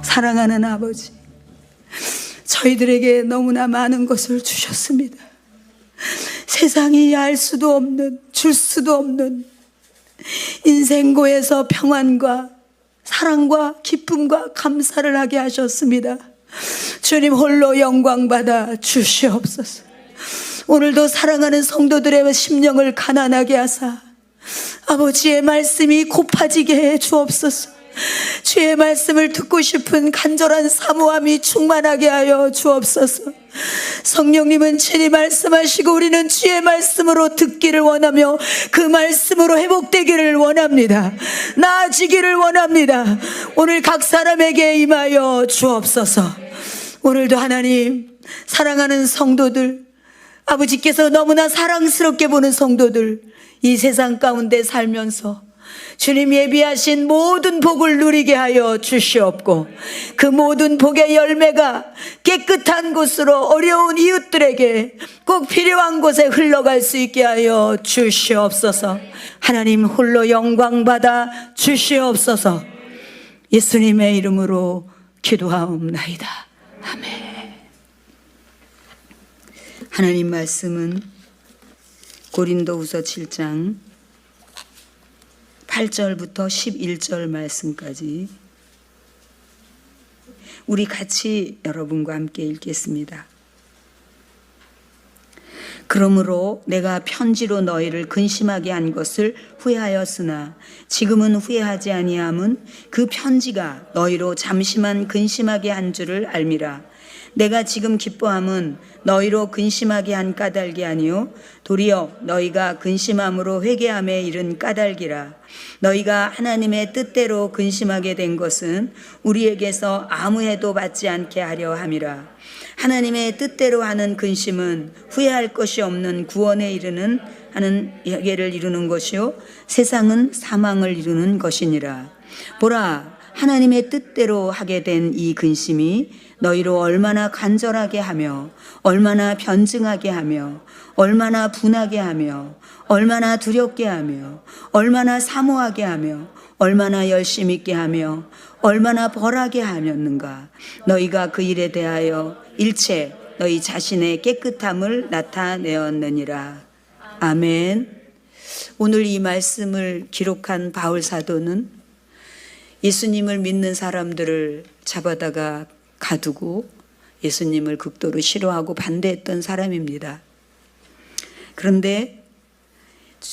사랑하는 아버지, 저희들에게 너무나 많은 것을 주셨습니다. 세상이 알 수도 없는, 줄 수도 없는 인생고에서 평안과 사랑과 기쁨과 감사를 하게 하셨습니다. 주님 홀로 영광받아 주시옵소서. 오늘도 사랑하는 성도들의 심령을 가난하게 하사 아버지의 말씀이 고파지게 해 주옵소서. 주의 말씀을 듣고 싶은 간절한 사모함이 충만하게 하여 주옵소서. 성령님은 친히 말씀하시고 우리는 주의 말씀으로 듣기를 원하며 그 말씀으로 회복되기를 원합니다. 나아지기를 원합니다. 오늘 각 사람에게 임하여 주옵소서. 오늘도 하나님, 사랑하는 성도들, 아버지께서 너무나 사랑스럽게 보는 성도들, 이 세상 가운데 살면서 주님 예비하신 모든 복을 누리게 하여 주시옵고, 그 모든 복의 열매가 깨끗한 곳으로 어려운 이웃들에게 꼭 필요한 곳에 흘러갈 수 있게 하여 주시옵소서. 하나님 홀로 영광받아 주시옵소서. 예수님의 이름으로 기도하옵나이다. 아멘. 하나님 말씀은 고린도후서 7장 8절부터 11절 말씀까지 우리 같이 여러분과 함께 읽겠습니다. 그러므로 내가 편지로 너희를 근심하게 한 것을 후회하였으나 지금은 후회하지 아니함은 그 편지가 너희로 잠시만 근심하게 한 줄을 알미라. 내가 지금 기뻐함은 너희로 근심하게 한 까닭이 아니요 도리어 너희가 근심함으로 회개함에 이른 까닭이라. 너희가 하나님의 뜻대로 근심하게 된 것은 우리에게서 아무 해도 받지 않게 하려 함이라. 하나님의 뜻대로 하는 근심은 후회할 것이 없는 구원에 이르는 하는 예를 이루는 것이요 세상은 사망을 이루는 것이니라. 보라, 하나님의 뜻대로 하게 된 이 근심이 너희로 얼마나 간절하게 하며 얼마나 변증하게 하며 얼마나 분하게 하며 얼마나 두렵게 하며 얼마나 사모하게 하며 얼마나 열심 있게 하며 얼마나 벌하게 하였는가. 너희가 그 일에 대하여 일체 너희 자신의 깨끗함을 나타내었느니라. 아멘. 오늘 이 말씀을 기록한 바울 사도는 예수님을 믿는 사람들을 잡아다가 가두고 예수님을 극도로 싫어하고 반대했던 사람입니다. 그런데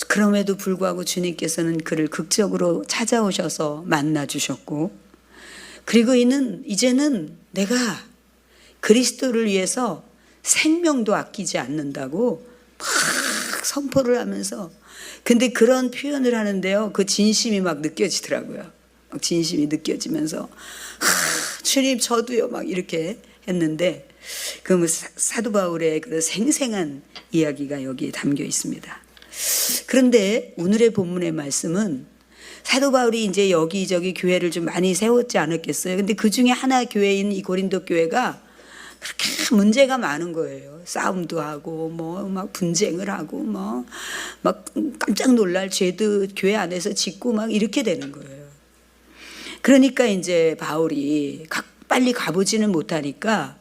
그럼에도 불구하고 주님께서는 그를 극적으로 찾아오셔서 만나주셨고, 그리고 이제는 내가 그리스도를 위해서 생명도 아끼지 않는다고 막 선포를 하면서, 근데 그런 표현을 하는데요, 그 진심이 막 느껴지더라고요. 진심이 느껴지면서 주님 저도요 막 이렇게 했는데, 그 사도 바울의 그 생생한 이야기가 여기에 담겨 있습니다. 그런데 오늘의 본문의 말씀은 사도 바울이 이제 여기저기 교회를 좀 많이 세웠지 않았겠어요. 근데 그 중에 하나 교회인 이 고린도 교회가 그렇게 문제가 많은 거예요. 싸움도 하고 뭐 막 분쟁을 하고 뭐 막 깜짝 놀랄 죄도 교회 안에서 짓고 막 이렇게 되는 거예요. 그러니까 이제 바울이 빨리 가보지는 못하니까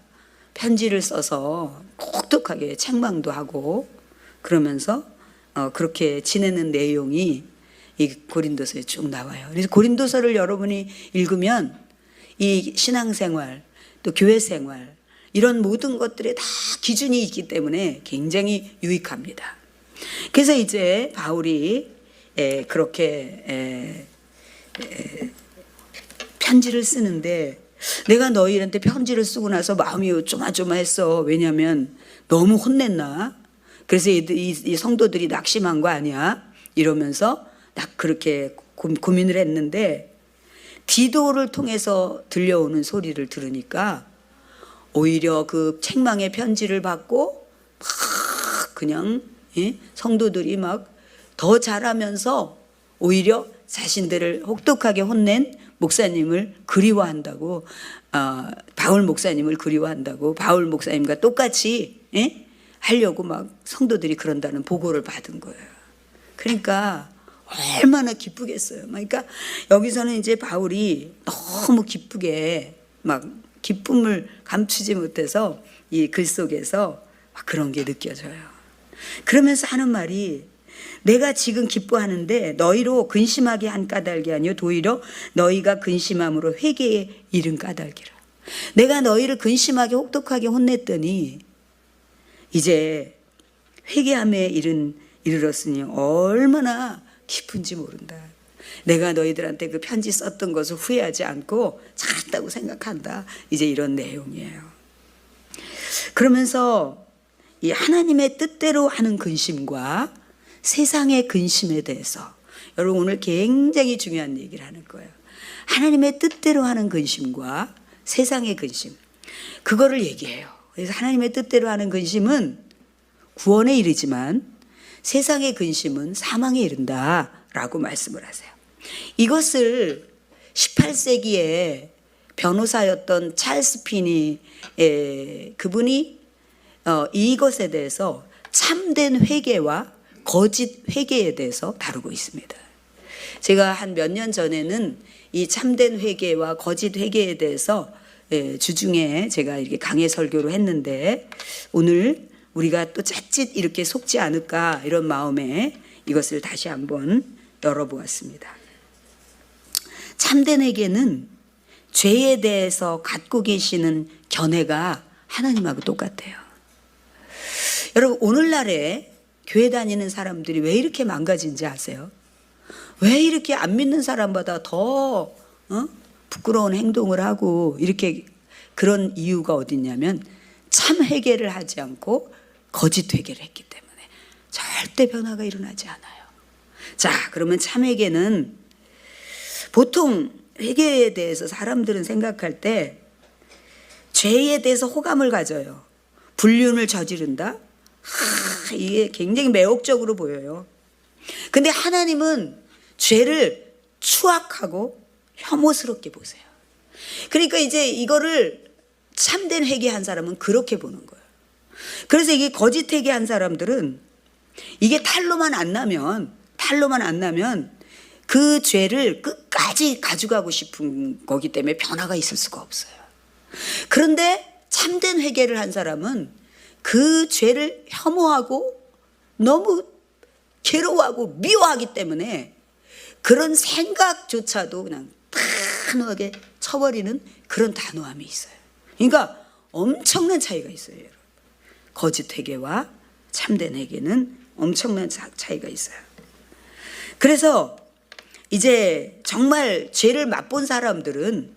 편지를 써서 혹독하게 책망도 하고 그러면서 그렇게 지내는 내용이 이 고린도서에 쭉 나와요. 그래서 고린도서를 여러분이 읽으면 이 신앙생활 또 교회생활 이런 모든 것들에 다 기준이 있기 때문에 굉장히 유익합니다. 그래서 이제 바울이 그렇게 편지를 쓰는데, 내가 너희한테 편지를 쓰고 나서 마음이 조마조마했어. 왜냐하면 너무 혼냈나? 그래서 이 성도들이 낙심한 거 아니야? 이러면서 그렇게 고민을 했는데, 디도를 통해서 들려오는 소리를 들으니까 오히려 그 책망의 편지를 받고 막 그냥 성도들이 막 더 잘하면서 오히려 자신들을 혹독하게 혼낸 목사님을 그리워한다고, 바울 목사님을 그리워한다고, 바울 목사님과 똑같이 하려고 막 성도들이 그런다는 보고를 받은 거예요. 그러니까 얼마나 기쁘겠어요. 그러니까 여기서는 이제 바울이 너무 기쁘게 막 기쁨을 감추지 못해서 이 글 속에서 막 그런 게 느껴져요. 그러면서 하는 말이 내가 지금 기뻐하는데 너희로 근심하게 한 까닭이 아니요 도리어 너희가 근심함으로 회개에 이른 까닭이라. 내가 너희를 근심하게 혹독하게 혼냈더니 이제 회개함에 이르렀으니 얼마나 기쁜지 모른다. 내가 너희들한테 그 편지 썼던 것을 후회하지 않고 잘했다고 생각한다. 이제 이런 내용이에요. 그러면서 이 하나님의 뜻대로 하는 근심과 세상의 근심에 대해서 여러분 오늘 굉장히 중요한 얘기를 하는 거예요. 하나님의 뜻대로 하는 근심과 세상의 근심, 그거를 얘기해요. 그래서 하나님의 뜻대로 하는 근심은 구원에 이르지만 세상의 근심은 사망에 이른다라고 말씀을 하세요. 이것을 18세기에 변호사였던 찰스 피니 그분이 이것에 대해서 참된 회개와 거짓 회개에 대해서 다루고 있습니다. 제가 한 몇 년 전에는 이 참된 회개와 거짓 회개에 대해서 주중에 제가 이렇게 강해 설교를 했는데 오늘 우리가 또 자칫 이렇게 속지 않을까 이런 마음에 이것을 다시 한번 열어보았습니다. 참된 회개는 죄에 대해서 갖고 계시는 견해가 하나님하고 똑같아요. 여러분 오늘날에 교회 다니는 사람들이 왜 이렇게 망가진지 아세요? 왜 이렇게 안 믿는 사람보다 더 부끄러운 행동을 하고 이렇게 그런 이유가 어딨냐면 참 회개를 하지 않고 거짓 회개를 했기 때문에 절대 변화가 일어나지 않아요. 자, 그러면 참 회개는 보통 회개에 대해서 사람들은 생각할 때 죄에 대해서 호감을 가져요. 불륜을 저지른다? 이게 굉장히 매혹적으로 보여요. 근데 하나님은 죄를 추악하고 혐오스럽게 보세요. 그러니까 이제 이거를 참된 회개한 사람은 그렇게 보는 거예요. 그래서 이게 거짓 회개한 사람들은 이게 탈로만 안 나면 그 죄를 끝까지 가져가고 싶은 거기 때문에 변화가 있을 수가 없어요. 그런데 참된 회개를 한 사람은 그 죄를 혐오하고 너무 괴로워하고 미워하기 때문에 그런 생각조차도 그냥 단호하게 쳐버리는 그런 단호함이 있어요. 그러니까 엄청난 차이가 있어요, 여러분. 거짓 회개와 참된 회개는 엄청난 차이가 있어요. 그래서 이제 정말 죄를 맛본 사람들은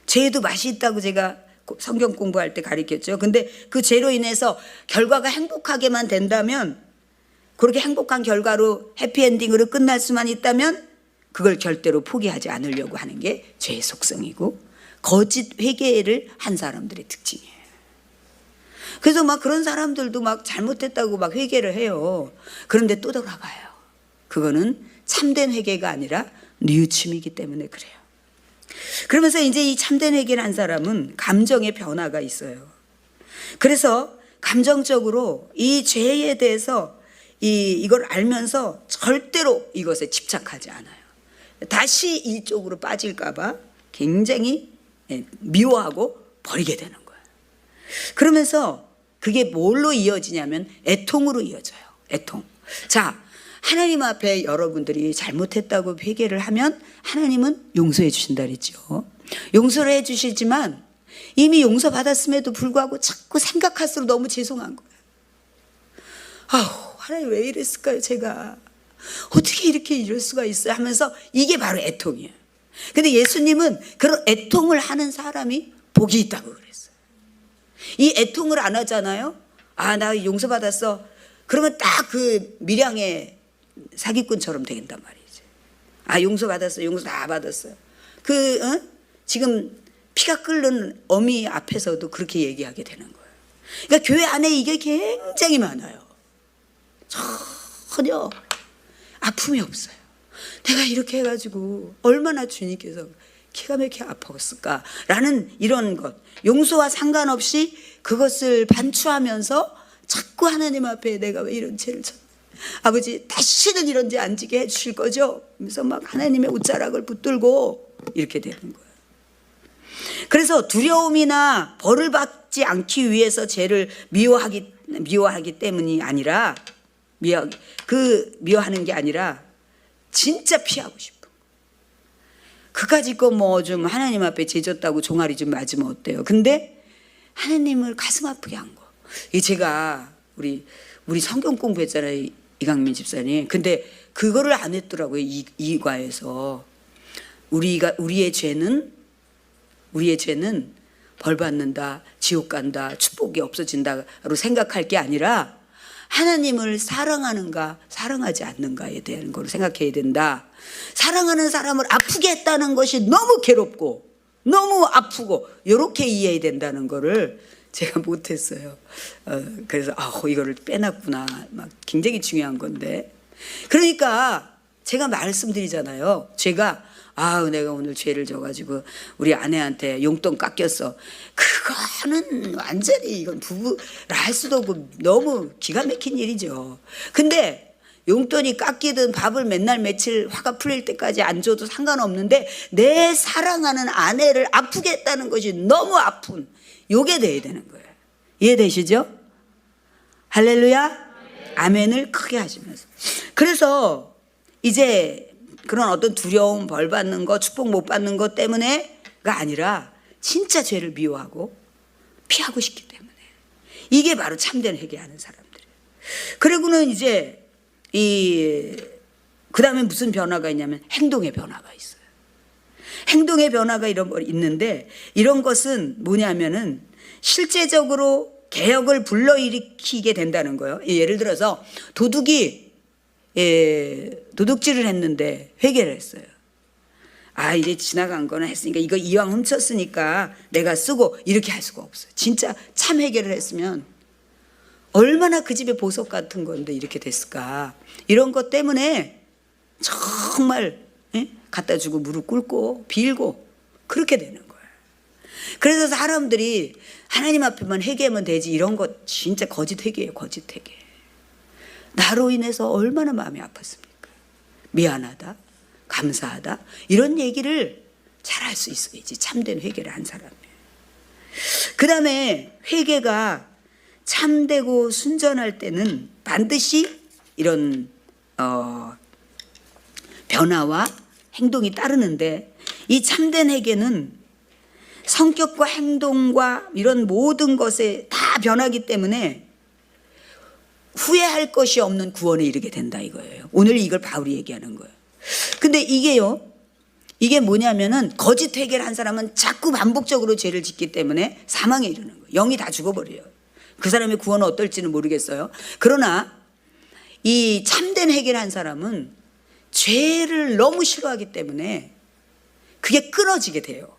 죄에도 맛이 있다고 제가 성경 공부할 때 가르쳤죠. 근데 그 죄로 인해서 결과가 행복하게만 된다면, 그렇게 행복한 결과로 해피엔딩으로 끝날 수만 있다면 그걸 절대로 포기하지 않으려고 하는 게 죄의 속성이고 거짓 회개를 한 사람들의 특징이에요. 그래서 막 그런 사람들도 막 잘못했다고 막 회개를 해요. 그런데 또 돌아가요. 그거는 참된 회개가 아니라 뉘우침이기 때문에 그래요. 그러면서 이제 이 참된 회개를 한 사람은 감정의 변화가 있어요. 그래서 감정적으로 이 죄에 대해서 이걸 알면서 절대로 이것에 집착하지 않아요. 다시 이쪽으로 빠질까봐 굉장히 미워하고 버리게 되는 거예요. 그러면서 그게 뭘로 이어지냐면 애통으로 이어져요. 애통. 자, 하나님 앞에 여러분들이 잘못했다고 회개를 하면 하나님은 용서해 주신다 그랬죠. 용서를 해 주시지만 이미 용서받았음에도 불구하고 자꾸 생각할수록 너무 죄송한 거예요. 아우, 하나님 왜 이랬을까요, 제가. 어떻게 이렇게 이럴 수가 있어요 하면서 이게 바로 애통이에요. 근데 예수님은 그런 애통을 하는 사람이 복이 있다고 그랬어요. 이 애통을 안 하잖아요. 아, 나 용서받았어. 그러면 딱 그 밀양의 사기꾼처럼 되겠단 말이지. 아, 용서받았어. 용서 다 받았어요. 지금 피가 끓는 어미 앞에서도 그렇게 얘기하게 되는 거예요. 그러니까 교회 안에 이게 굉장히 많아요. 전혀 아픔이 없어요. 내가 이렇게 해가지고 얼마나 주님께서 기가 막히게 아팠을까라는 이런 것, 용서와 상관없이 그것을 반추하면서 자꾸 하나님 앞에 내가 왜 이런 죄를 졌나, 아버지 다시는 이런 죄 안 지게 해주실 거죠? 그래서 막 하나님의 옷자락을 붙들고 이렇게 되는 거예요. 그래서 두려움이나 벌을 받지 않기 위해서 죄를 미워하기 때문이 아니라 미워하는 게 아니라 진짜 피하고 싶어. 그까짓 거 뭐 좀 하나님 앞에 죄졌다고 종아리 좀 맞으면 어때요? 근데 하나님을 가슴 아프게 한 거. 이 제가 우리 성경 공부했잖아요, 이강민 집사님. 근데 그거를 안 했더라고요, 이과에서. 우리의 죄는 벌 받는다, 지옥 간다, 축복이 없어진다로 생각할 게 아니라 하나님을 사랑하는가 사랑하지 않는가에 대한 걸 생각해야 된다. 사랑하는 사람을 아프게 했다는 것이 너무 괴롭고 너무 아프고 이렇게 이해해야 된다는 거를 제가 못했어요. 그래서 이거를 빼놨구나. 막 굉장히 중요한 건데. 그러니까 제가 말씀드리잖아요. 내가 오늘 죄를 져가지고 우리 아내한테 용돈 깎였어. 그거는 완전히 이건 부부라 할 수도 없고 너무 기가 막힌 일이죠. 근데 용돈이 깎이든 밥을 맨날 며칠 화가 풀릴 때까지 안 줘도 상관없는데 내 사랑하는 아내를 아프게 했다는 것이 너무 아픈 요게 돼야 되는 거예요. 이해되시죠? 할렐루야. 아멘을 크게 하시면서. 그래서 이제 그런 어떤 두려움, 벌 받는 거, 축복 못 받는 것 때문에가 아니라 진짜 죄를 미워하고 피하고 싶기 때문에. 이게 바로 참된 회개하는 사람들이에요. 그리고는 이제 그 다음에 무슨 변화가 있냐면 행동의 변화가 있어요. 행동의 변화가 있는데 이런 것은 뭐냐면은 실제적으로 개혁을 불러일으키게 된다는 거예요. 예를 들어서 도둑질을 했는데 회개를 했어요. 이제 지나간 거는 했으니까 이거 이왕 훔쳤으니까 내가 쓰고 이렇게 할 수가 없어요. 진짜 참 회개를 했으면 얼마나 그 집에 보석 같은 건데 이렇게 됐을까. 이런 것 때문에 정말 갖다 주고 무릎 꿇고 빌고 그렇게 되는 거예요. 그래서 사람들이 하나님 앞에만 회개하면 되지 이런 것 진짜 거짓 회개예요. 거짓 회개. 나로 인해서 얼마나 마음이 아팠습니까? 미안하다, 감사하다 이런 얘기를 잘 할 수 있어야지 참된 회개를 한 사람이에요. 그 다음에 회개가 참되고 순전할 때는 반드시 이런 변화와 행동이 따르는데 이 참된 회개는 성격과 행동과 이런 모든 것에 다 변하기 때문에 후회할 것이 없는 구원에 이르게 된다 이거예요. 오늘 이걸 바울이 얘기하는 거예요. 근데 이게 뭐냐면은 거짓 회개를 한 사람은 자꾸 반복적으로 죄를 짓기 때문에 사망에 이르는 거예요. 영이 다 죽어버려요. 그 사람의 구원은 어떨지는 모르겠어요. 그러나 이 참된 회개를 한 사람은 죄를 너무 싫어하기 때문에 그게 끊어지게 돼요.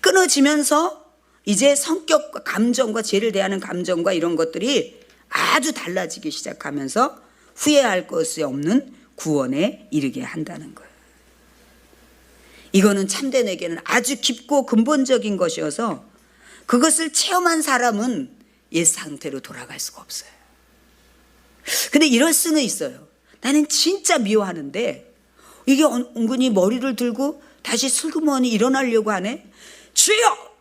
끊어지면서 이제 성격과 감정과 죄를 대하는 감정과 이런 것들이 아주 달라지기 시작하면서 후회할 것이 없는 구원에 이르게 한다는 거예요. 이거는 참된 회개는 아주 깊고 근본적인 것이어서 그것을 체험한 사람은 옛 상태로 돌아갈 수가 없어요. 근데 이럴 수는 있어요. 나는 진짜 미워하는데 이게 은근히 머리를 들고 다시 슬그머니 일어나려고 하네. 주여!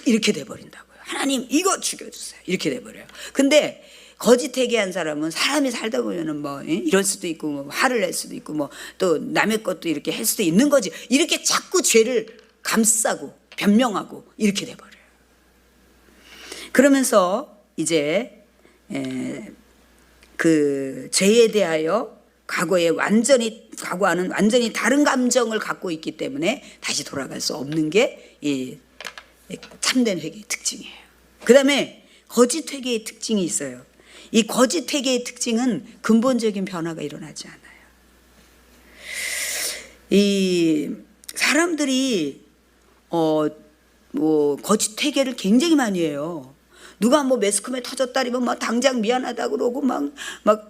이렇게 돼버린다고요. 하나님 이거 죽여주세요. 이렇게 돼버려요. 근데 거짓 회개한 사람은 사람이 살다 보면은 이럴 수도 있고 화를 낼 수도 있고 또 남의 것도 이렇게 할 수도 있는 거지. 이렇게 자꾸 죄를 감싸고 변명하고 이렇게 돼버려요. 그러면서 이제 그 죄에 대하여 과거와는 완전히 다른 감정을 갖고 있기 때문에 다시 돌아갈 수 없는 게 이 참된 회개의 특징이에요. 그 다음에 거짓 회개의 특징이 있어요. 이 거짓 회개의 특징은 근본적인 변화가 일어나지 않아요. 이 사람들이 거짓 회개를 굉장히 많이 해요. 누가 매스컴에 터졌다리면 당장 미안하다 그러고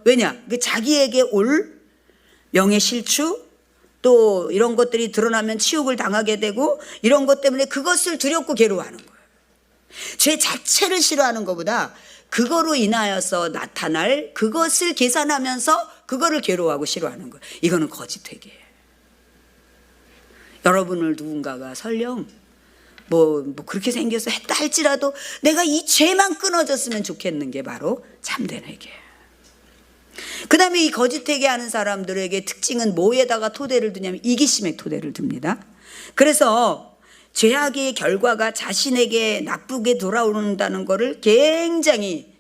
왜냐? 자기에게 올 명예 실추 또 이런 것들이 드러나면 치욕을 당하게 되고 이런 것 때문에 그것을 두렵고 괴로워하는 거예요. 죄 자체를 싫어하는 것보다 그거로 인하여서 나타날 그것을 계산하면서 그거를 괴로워하고 싫어하는 거예요. 이거는 거짓 회개예요. 여러분을 누군가가 설령 뭐 그렇게 생겨서 했다 할지라도 내가 이 죄만 끊어졌으면 좋겠는 게 바로 참된 회개예요. 그 다음에 이 거짓 회개하는 사람들에게 특징은 뭐에다가 토대를 두냐면 이기심에 토대를 둡니다. 그래서 죄악의 결과가 자신에게 나쁘게 돌아오는다는 거를 굉장히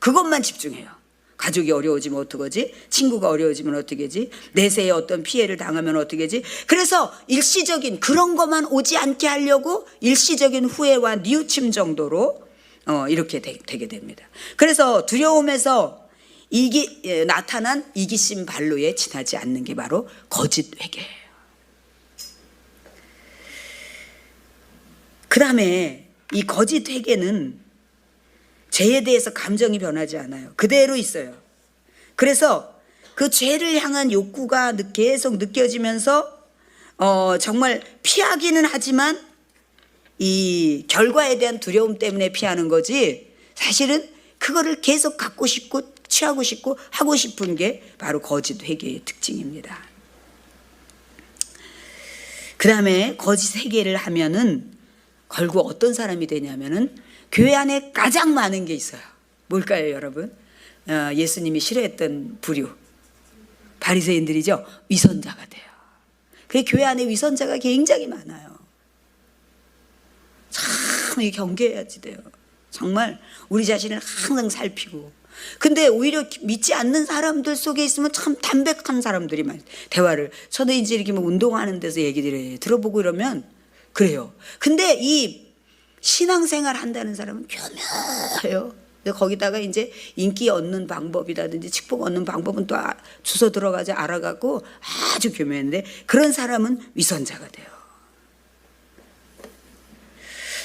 그것만 집중해요. 가족이 어려워지면 어떡하지? 친구가 어려워지면 어떡하지? 내세에 어떤 피해를 당하면 어떡하지? 그래서 일시적인 그런 것만 오지 않게 하려고 일시적인 후회와 뉘우침 정도로 이렇게 되게 됩니다. 그래서 두려움에서 나타난 이기심 발로에 지나지 않는 게 바로 거짓 회개예요. 그 다음에 이 거짓 회개는 죄에 대해서 감정이 변하지 않아요. 그대로 있어요. 그래서 그 죄를 향한 욕구가 계속 느껴지면서 정말 피하기는 하지만 이 결과에 대한 두려움 때문에 피하는 거지, 사실은 그거를 계속 갖고 싶고 취하고 싶고 하고 싶은 게 바로 거짓 회개의 특징입니다. 그 다음에 거짓 회개를 하면은 결국 어떤 사람이 되냐면은 교회 안에 가장 많은 게 있어요. 뭘까요, 여러분? 예수님이 싫어했던 부류, 바리새인들이죠. 위선자가 돼요. 그 교회 안에 위선자가 굉장히 많아요. 참 이게 경계해야지 돼요. 정말 우리 자신을 항상 살피고. 근데 오히려 믿지 않는 사람들 속에 있으면 참 담백한 사람들이 많아요. 대화를 저도 이제 이렇게 뭐 운동하는 데서 얘기를 들어보고 이러면 그래요. 근데 이 신앙생활 한다는 사람은 교묘해요. 거기다가 이제 인기 얻는 방법이라든지 축복 얻는 방법은 또 주워 들어가지 알아갖고 아주 교묘한데, 그런 사람은 위선자가 돼요.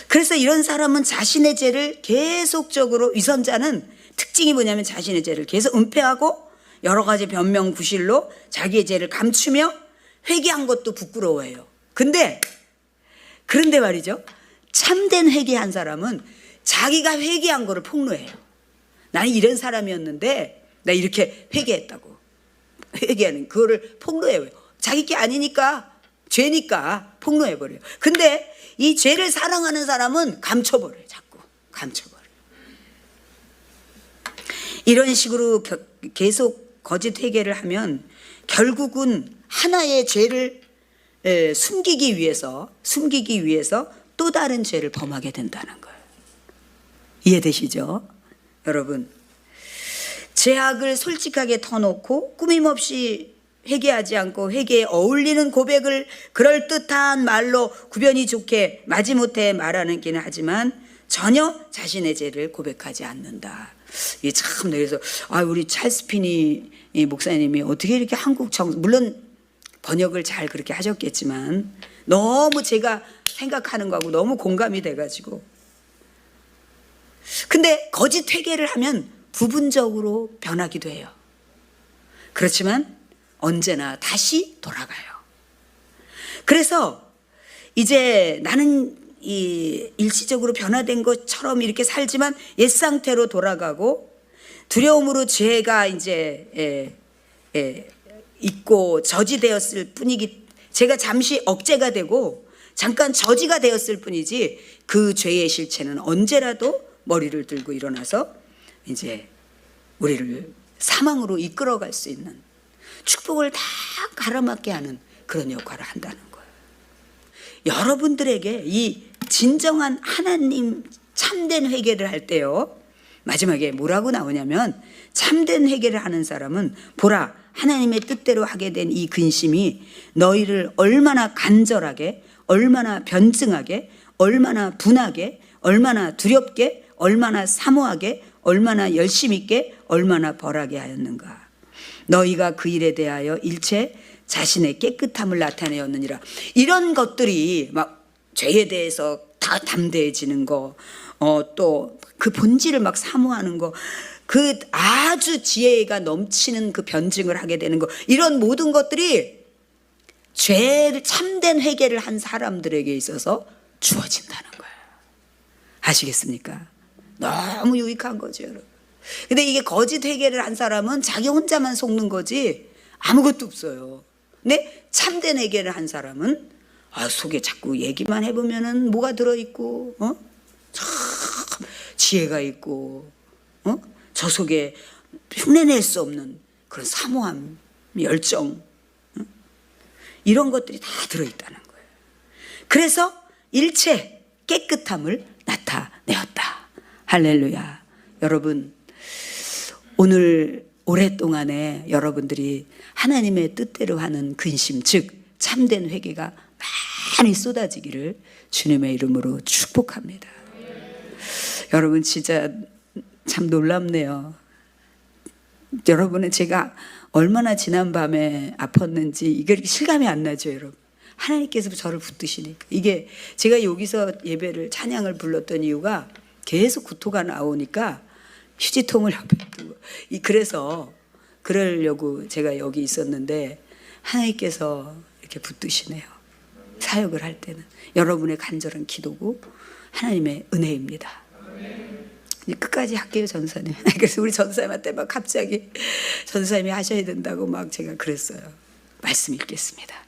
그래서 이런 사람은 자신의 죄를 계속적으로, 위선자는 특징이 뭐냐면 자신의 죄를 계속 은폐하고 여러 가지 변명 구실로 자기의 죄를 감추며 회개한 것도 부끄러워해요. 그런데 말이죠, 참된 회개한 사람은 자기가 회개한 거를 폭로해요. 나는 이런 사람이었는데 나 이렇게 회개했다고. 회개하는 그거를 폭로해요. 자기 게 아니니까, 죄니까 폭로해버려요. 근데 이 죄를 사랑하는 사람은 감춰버려요. 자꾸 감춰버려요. 이런 식으로 계속 거짓 회개를 하면 결국은 하나의 죄를 숨기기 위해서 또 다른 죄를 범하게 된다는 거예요. 이해되시죠? 여러분, 죄악을 솔직하게 터놓고 꾸밈없이 회개하지 않고 회개에 어울리는 고백을 그럴듯한 말로 구변이 좋게 마지못해 말하는 기는 하지만 전혀 자신의 죄를 고백하지 않는다. 이게 참, 그래서 우리 찰스 피니 목사님이 어떻게 이렇게 물론 번역을 잘 그렇게 하셨겠지만 너무 제가 생각하는 거하고 너무 공감이 돼가지고. 근데 거짓 회개를 하면 부분적으로 변하기도 해요. 그렇지만 언제나 다시 돌아가요. 그래서 이제 나는 이 일시적으로 변화된 것처럼 이렇게 살지만 옛 상태로 돌아가고, 두려움으로 죄가 이제 있고 저지되었을 뿐이기, 제가 잠시 억제가 되고 잠깐 저지가 되었을 뿐이지 그 죄의 실체는 언제라도 머리를 들고 일어나서 이제 우리를 사망으로 이끌어갈 수 있는, 축복을 다 가로막게 하는 그런 역할을 한다는 거예요. 여러분들에게 이 진정한 하나님 참된 회개를 할 때요, 마지막에 뭐라고 나오냐면, 참된 회개를 하는 사람은 보라, 하나님의 뜻대로 하게 된 이 근심이 너희를 얼마나 간절하게, 얼마나 변증하게, 얼마나 분하게, 얼마나 두렵게, 얼마나 사모하게, 얼마나 열심 있게, 얼마나 벌하게 하였는가. 너희가 그 일에 대하여 일체 자신의 깨끗함을 나타내었느니라. 이런 것들이 막 죄에 대해서 다 담대해지는 거, 또 그 본질을 막 사모하는 거, 그 아주 지혜가 넘치는 그 변증을 하게 되는 거, 이런 모든 것들이 죄를 참된 회개를 한 사람들에게 있어서 주어진다는 거예요. 아시겠습니까? 너무 유익한 거죠, 여러분. 근데 이게 거짓 회개를 한 사람은 자기 혼자만 속는 거지 아무것도 없어요. 근데 참된 회개를 한 사람은 속에 자꾸 얘기만 해보면은 뭐가 들어있고, 참 지혜가 있고, 저 속에 흉내낼 수 없는 그런 사모함, 열정, 이런 것들이 다 들어있다는 거예요. 그래서 일체 깨끗함을 나타내었다. 할렐루야. 여러분, 오늘 오랫동안에 여러분들이 하나님의 뜻대로 하는 근심, 즉 참된 회개가 많이 쏟아지기를 주님의 이름으로 축복합니다. 여러분, 진짜 참 놀랍네요. 여러분은 제가 얼마나 지난 밤에 아팠는지 이게 실감이 안 나죠, 여러분. 하나님께서 저를 붙드시니까. 이게 제가 여기서 예배를 찬양을 불렀던 이유가 계속 구토가 나오니까 휴지통을 옆에 두고, 그래서 그러려고 제가 여기 있었는데 하나님께서 이렇게 붙드시네요. 사역을 할 때는 여러분의 간절한 기도고 하나님의 은혜입니다. 끝까지 할게요, 전사님. 그래서 우리 전사님한테 막 갑자기 전사님이 하셔야 된다고 막 제가 그랬어요. 말씀 읽겠습니다.